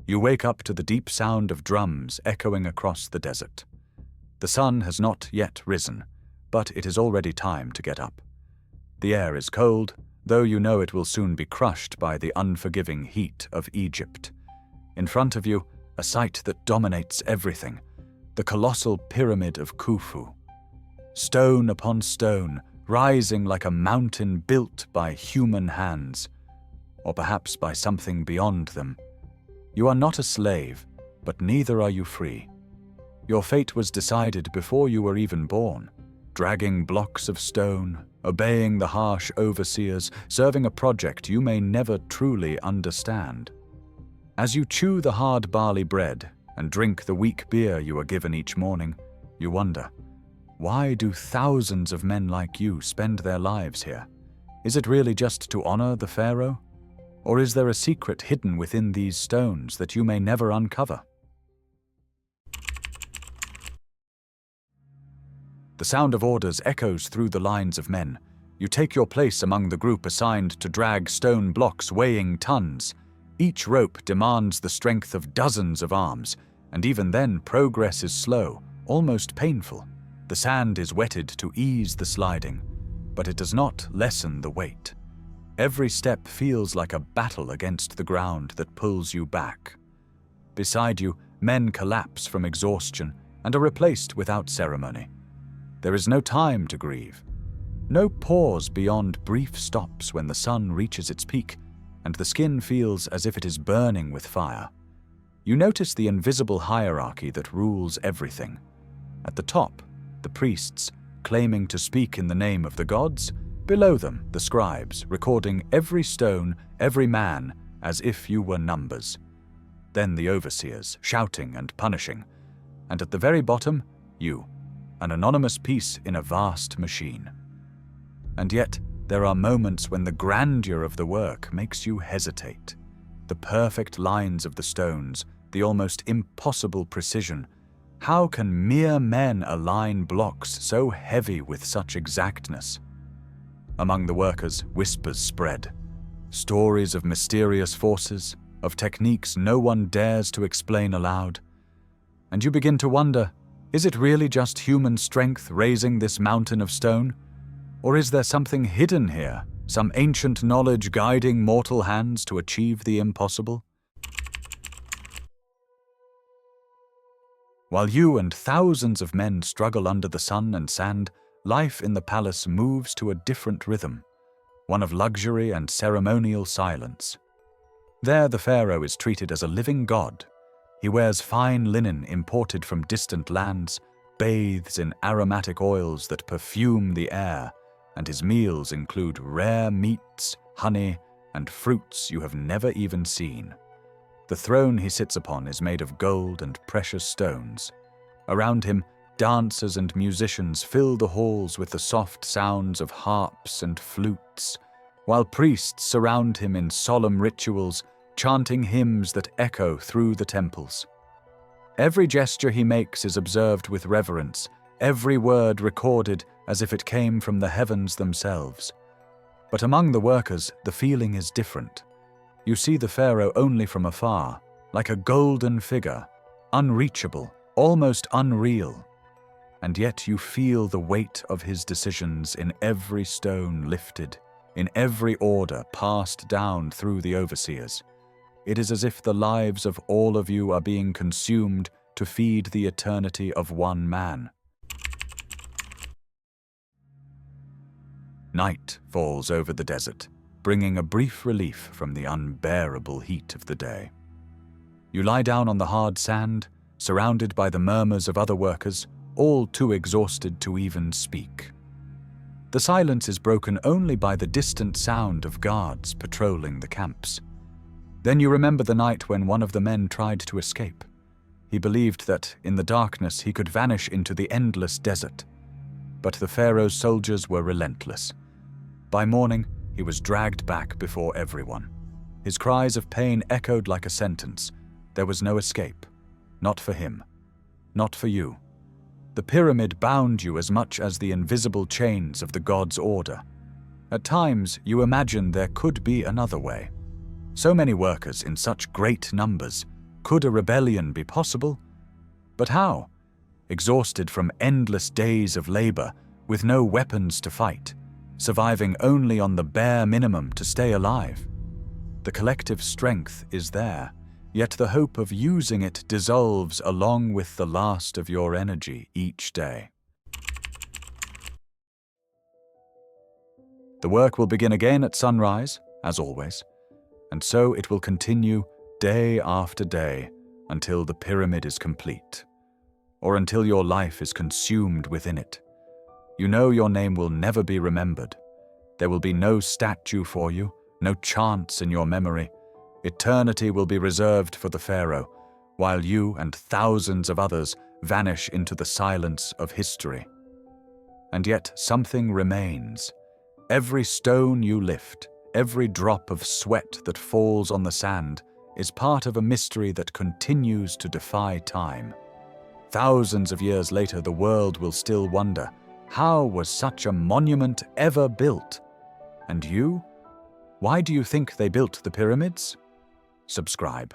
You wake up to the deep sound of drums echoing across the desert. The sun has not yet risen, but it is already time to get up. The air is cold, though you know it will soon be crushed by the unforgiving heat of Egypt. In front of you, a sight that dominates everything, the colossal Pyramid of Khufu. Stone upon stone, rising like a mountain built by human hands, or perhaps by something beyond them. You are not a slave, but neither are you free. Your fate was decided before you were even born, dragging blocks of stone, obeying the harsh overseers, serving a project you may never truly understand. As you chew the hard barley bread and drink the weak beer you are given each morning, you wonder, why do thousands of men like you spend their lives here? Is it really just to honor the pharaoh? Or is there a secret hidden within these stones that you may never uncover? The sound of orders echoes through the lines of men. You take your place among the group assigned to drag stone blocks weighing tons. Each rope demands the strength of dozens of arms, and even then progress is slow, almost painful. The sand is wetted to ease the sliding, but it does not lessen the weight. Every step feels like a battle against the ground that pulls you back. Beside you, men collapse from exhaustion and are replaced without ceremony. There is no time to grieve. No pause beyond brief stops when the sun reaches its peak and the skin feels as if it is burning with fire. You notice the invisible hierarchy that rules everything. At the top, the priests, claiming to speak in the name of the gods. Below them, the scribes, recording every stone, every man, as if you were numbers. Then the overseers, shouting and punishing. And at the very bottom, you, an anonymous piece in a vast machine. And yet, there are moments when the grandeur of the work makes you hesitate. The perfect lines of the stones, the almost impossible precision. How can mere men align blocks so heavy with such exactness? Among the workers, whispers spread. Stories of mysterious forces, of techniques no one dares to explain aloud. And you begin to wonder, is it really just human strength raising this mountain of stone? Or is there something hidden here, some ancient knowledge guiding mortal hands to achieve the impossible? While you and thousands of men struggle under the sun and sand, life in the palace moves to a different rhythm, one of luxury and ceremonial silence. There the pharaoh is treated as a living god. He wears fine linen imported from distant lands, bathes in aromatic oils that perfume the air, and his meals include rare meats, honey, and fruits you have never even seen. The throne he sits upon is made of gold and precious stones. Around him, dancers and musicians fill the halls with the soft sounds of harps and flutes, while priests surround him in solemn rituals, chanting hymns that echo through the temples. Every gesture he makes is observed with reverence, every word recorded as if it came from the heavens themselves. But among the workers, the feeling is different. You see the pharaoh only from afar, like a golden figure, unreachable, almost unreal. And yet you feel the weight of his decisions in every stone lifted, in every order passed down through the overseers. It is as if the lives of all of you are being consumed to feed the eternity of one man. Night falls over the desert, bringing a brief relief from the unbearable heat of the day. You lie down on the hard sand, surrounded by the murmurs of other workers, all too exhausted to even speak. The silence is broken only by the distant sound of guards patrolling the camps. Then you remember the night when one of the men tried to escape. He believed that, in the darkness, he could vanish into the endless desert. But the pharaoh's soldiers were relentless. By morning, he was dragged back before everyone. His cries of pain echoed like a sentence. There was no escape. Not for him. Not for you. The pyramid bound you as much as the invisible chains of the god's order. At times, you imagine there could be another way. So many workers in such great numbers, Could a rebellion be possible? But how? Exhausted from endless days of labor, with no weapons to fight, surviving only on the bare minimum to stay alive. The collective strength is there, yet the hope of using it dissolves along with the last of your energy each day. The work will begin again at sunrise, as always, and so it will continue day after day until the pyramid is complete, or until your life is consumed within it. You know your name will never be remembered. There will be no statue for you, no chants in your memory. Eternity will be reserved for the pharaoh, while you and thousands of others vanish into the silence of history. And yet something remains. Every stone you lift, every drop of sweat that falls on the sand is part of a mystery that continues to defy time. Thousands of years later, the world will still wonder, how was such a monument ever built? And you? Why do you think they built the pyramids? Subscribe.